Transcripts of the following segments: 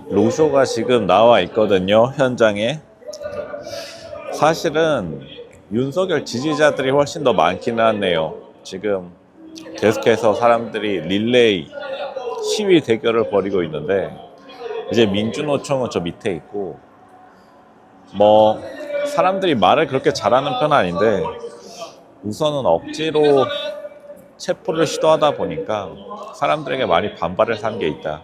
로쇼가 지금 나와 있거든요, 현장에. 사실은 윤석열 지지자들이 훨씬 더 많기는 하네요. 지금 계속해서 사람들이 릴레이 시위 대결을 벌이고 있는데, 이제 민주노총은 저 밑에 있고, 뭐 사람들이 말을 그렇게 잘하는 편은 아닌데, 우선은 억지로 체포를 시도하다 보니까 사람들에게 많이 반발을 산 게 있다.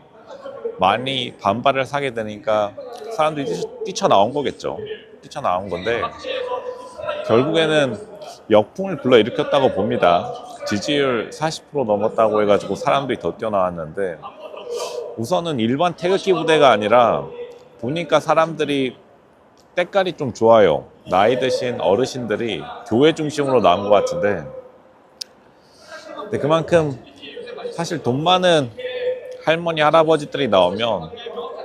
많이 반발을 사게 되니까 사람들이 뛰쳐나온 거겠죠. 뛰쳐나온 건데, 결국에는 역풍을 불러일으켰다고 봅니다. 지지율 40% 넘었다고 해가지고 사람들이 더 뛰어나왔는데, 우선은 일반 태극기 부대가 아니라 보니까 사람들이 때깔이 좀 좋아요. 나이 드신 어르신들이 교회 중심으로 나온 것 같은데, 근데 그만큼 사실 돈 많은 할머니 할아버지들이 나오면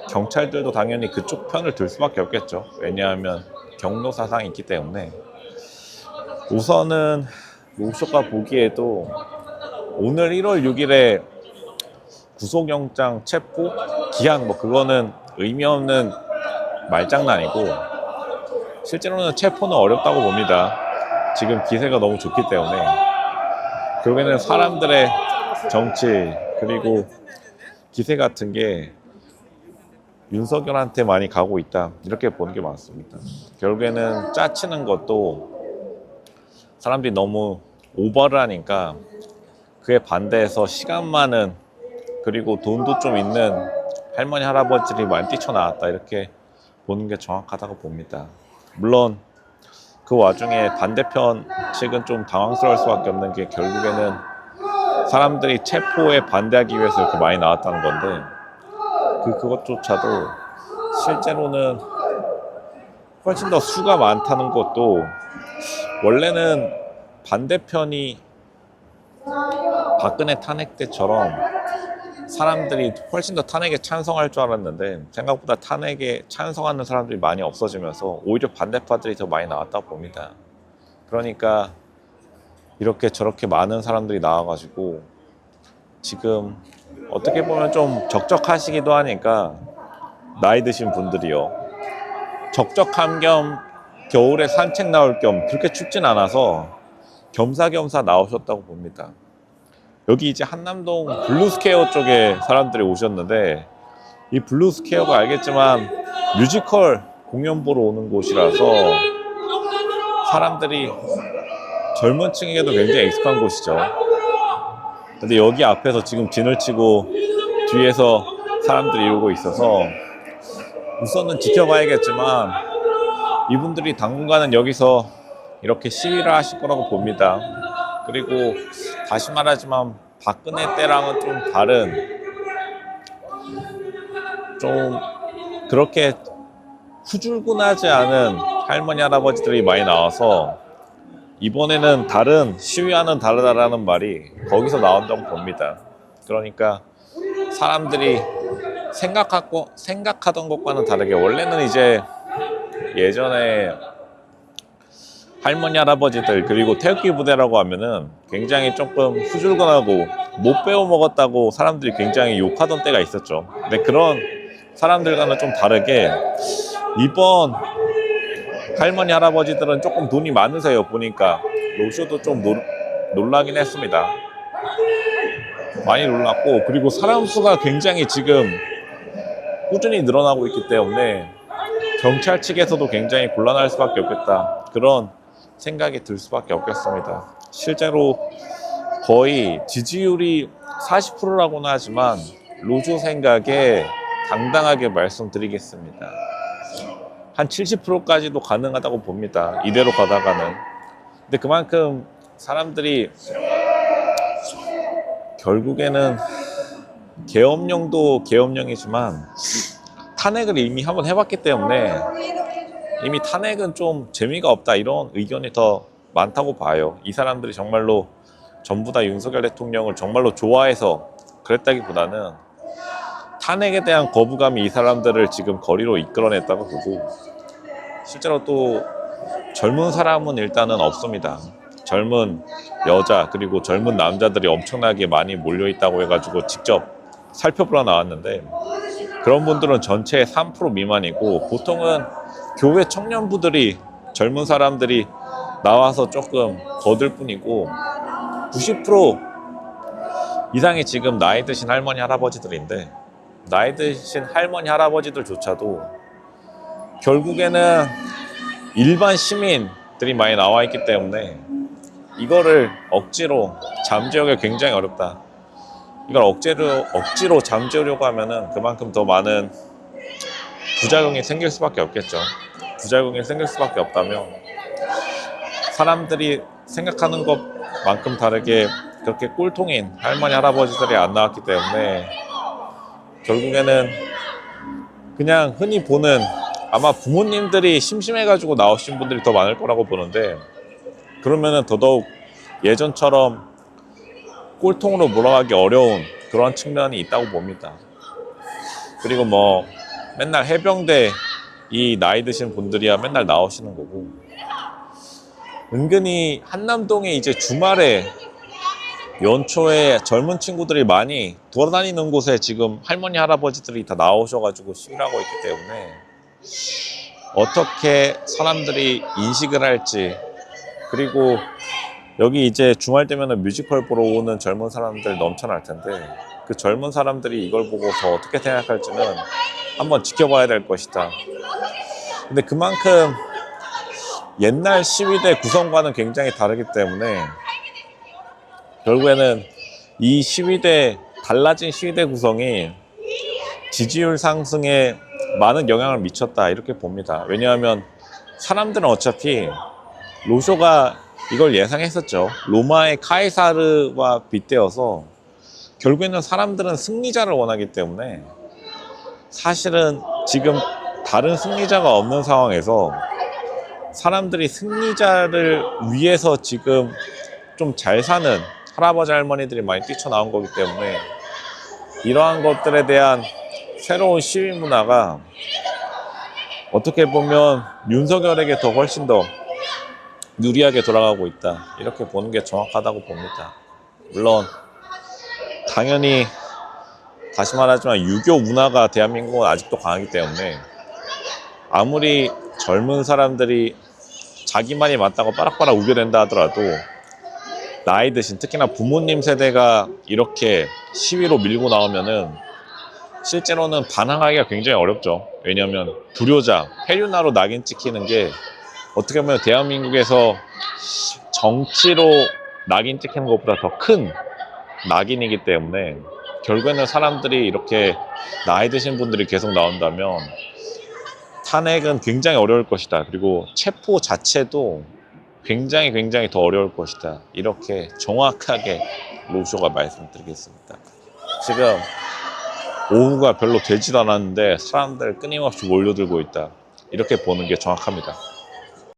경찰들도 당연히 그쪽 편을 들 수밖에 없겠죠. 왜냐하면 경로 사상이 있기 때문에. 우선은 로쇼가 보기에도 오늘 1월 6일에 구속영장 체포 기한, 뭐 그거는 의미 없는 말장난이고, 실제로는 체포는 어렵다고 봅니다. 지금 기세가 너무 좋기 때문에. 결국에는 사람들의 정치 그리고 기세 같은 게 윤석열한테 많이 가고 있다, 이렇게 보는 게 맞습니다. 결국에는 짜치는 것도 사람들이 너무 오버를 하니까 그에 반대해서 시간 많은 그리고 돈도 좀 있는 할머니 할아버지들이 많이 뛰쳐나왔다, 이렇게 보는 게 정확하다고 봅니다. 물론 그 와중에 반대편 측은 좀 당황스러울 수밖에 없는 게, 결국에는 사람들이 체포에 반대하기 위해서 이렇게 많이 나왔다는 건데, 그것조차도 실제로는 훨씬 더 수가 많다는 것도, 원래는 반대편이 박근혜 탄핵 때처럼 사람들이 훨씬 더 탄핵에 찬성할 줄 알았는데, 생각보다 탄핵에 찬성하는 사람들이 많이 없어지면서 오히려 반대파들이 더 많이 나왔다고 봅니다. 그러니까 이렇게 저렇게 많은 사람들이 나와가지고 지금 어떻게 보면 좀 적적하시기도 하니까, 나이 드신 분들이요, 적적함 겸 겨울에 산책 나올 겸 그렇게 춥진 않아서 겸사겸사 나오셨다고 봅니다. 여기 이제 한남동 블루스퀘어 쪽에 사람들이 오셨는데, 이 블루스퀘어가 알겠지만 뮤지컬 공연 보러 오는 곳이라서 사람들이 젊은 층에게도 굉장히 익숙한 곳이죠. 근데 여기 앞에서 지금 진을 치고 뒤에서 사람들이 이러고 있어서 우선은 지켜봐야겠지만, 이분들이 당분간은 여기서 이렇게 시위를 하실 거라고 봅니다. 그리고 다시 말하지만 박근혜 때랑은 좀 다른, 좀 그렇게 후줄근하지 않은 할머니 할아버지들이 많이 나와서 이번에는 다른, 시위와는 다르다라는 말이 거기서 나온다고 봅니다. 그러니까 사람들이 생각하던 것과는 다르게, 원래는 이제 예전에 할머니 할아버지들 그리고 태극기 부대라고 하면은 굉장히 조금 후줄근하고 못 배워 먹었다고 사람들이 굉장히 욕하던 때가 있었죠. 근데 그런 사람들과는 좀 다르게 이번 할머니 할아버지들은 조금 돈이 많으세요. 보니까 로쇼도 좀 놀라긴 했습니다. 많이 놀랐고, 그리고 사람 수가 굉장히 지금 꾸준히 늘어나고 있기 때문에 경찰 측에서도 굉장히 곤란할 수밖에 없겠다, 그런 생각이 들 수밖에 없겠습니다. 실제로 거의 지지율이 40%라고는 하지만 로쇼 생각에 당당하게 말씀드리겠습니다. 한 70%까지도 가능하다고 봅니다, 이대로 가다가는. 근데 그만큼 사람들이 결국에는 계엄령도 계엄령이지만 탄핵을 이미 한번 해봤기 때문에 이미 탄핵은 좀 재미가 없다, 이런 의견이 더 많다고 봐요. 이 사람들이 정말로 전부 다 윤석열 대통령을 정말로 좋아해서 그랬다기보다는 탄핵에 대한 거부감이 이 사람들을 지금 거리로 이끌어냈다고 보고, 실제로 또 젊은 사람은 일단은 없습니다. 젊은 여자 그리고 젊은 남자들이 엄청나게 많이 몰려있다고 해가지고 직접 살펴보러 나왔는데, 그런 분들은 전체의 3% 미만이고, 보통은 교회 청년부들이, 젊은 사람들이 나와서 조금 거들 뿐이고, 90% 이상이 지금 나이 드신 할머니 할아버지들인데, 나이 드신 할머니 할아버지들조차도 결국에는 일반 시민들이 많이 나와 있기 때문에 이거를 억지로 잠재우기가 굉장히 어렵다. 이걸 억지로 잠재우려고 하면은 그만큼 더 많은 부작용이 생길 수밖에 없겠죠. 부작용이 생길 수밖에 없다면, 사람들이 생각하는 것만큼 다르게 그렇게 꼴통인 할머니 할아버지들이 안 나왔기 때문에 결국에는 그냥 흔히 보는, 아마 부모님들이 심심해가지고 나오신 분들이 더 많을 거라고 보는데, 그러면은 더더욱 예전처럼 꼴통으로 몰아가기 어려운 그런 측면이 있다고 봅니다. 그리고 뭐 맨날 해병대 이 나이 드신 분들이야 맨날 나오시는 거고, 은근히 한남동에 이제 주말에 연초에 젊은 친구들이 많이 돌아다니는 곳에 지금 할머니 할아버지들이 다 나오셔가지고 시위하고 있기 때문에 어떻게 사람들이 인식을 할지, 그리고 여기 이제 주말 되면은 뮤지컬 보러 오는 젊은 사람들 넘쳐날 텐데, 그 젊은 사람들이 이걸 보고서 어떻게 생각할지는 한번 지켜봐야 될 것이다. 근데 그만큼 옛날 시위대 구성과는 굉장히 다르기 때문에 결국에는 이 시위대, 달라진 시위대 구성이 지지율 상승에 많은 영향을 미쳤다, 이렇게 봅니다. 왜냐하면 사람들은 어차피 로쇼가 이걸 예상했었죠. 로마의 카이사르와 빗대어서 결국에는 사람들은 승리자를 원하기 때문에, 사실은 지금 다른 승리자가 없는 상황에서 사람들이 승리자를 위해서 지금 좀 잘 사는 할아버지 할머니들이 많이 뛰쳐나온 거기 때문에, 이러한 것들에 대한 새로운 시위 문화가 어떻게 보면 윤석열에게 더 훨씬 더 유리하게 돌아가고 있다, 이렇게 보는 게 정확하다고 봅니다. 물론 당연히 다시 말하지만 유교 문화가 대한민국은 아직도 강하기 때문에, 아무리 젊은 사람들이 자기 말이 맞다고 빠락빠락 우겨댄다 하더라도 나이 드신, 특히나 부모님 세대가 이렇게 시위로 밀고 나오면은 실제로는 반항하기가 굉장히 어렵죠. 왜냐하면 불효자, 폐륜화로 낙인 찍히는 게 어떻게 보면 대한민국에서 정치로 낙인 찍히는 것보다 더 큰 낙인이기 때문에, 결국에는 사람들이 이렇게 나이 드신 분들이 계속 나온다면 탄핵은 굉장히 어려울 것이다. 그리고 체포 자체도 굉장히 더 어려울 것이다. 이렇게 정확하게 로쇼가 말씀드리겠습니다. 지금 오후가 별로 되지도 않았는데 사람들 끊임없이 몰려들고 있다, 이렇게 보는 게 정확합니다.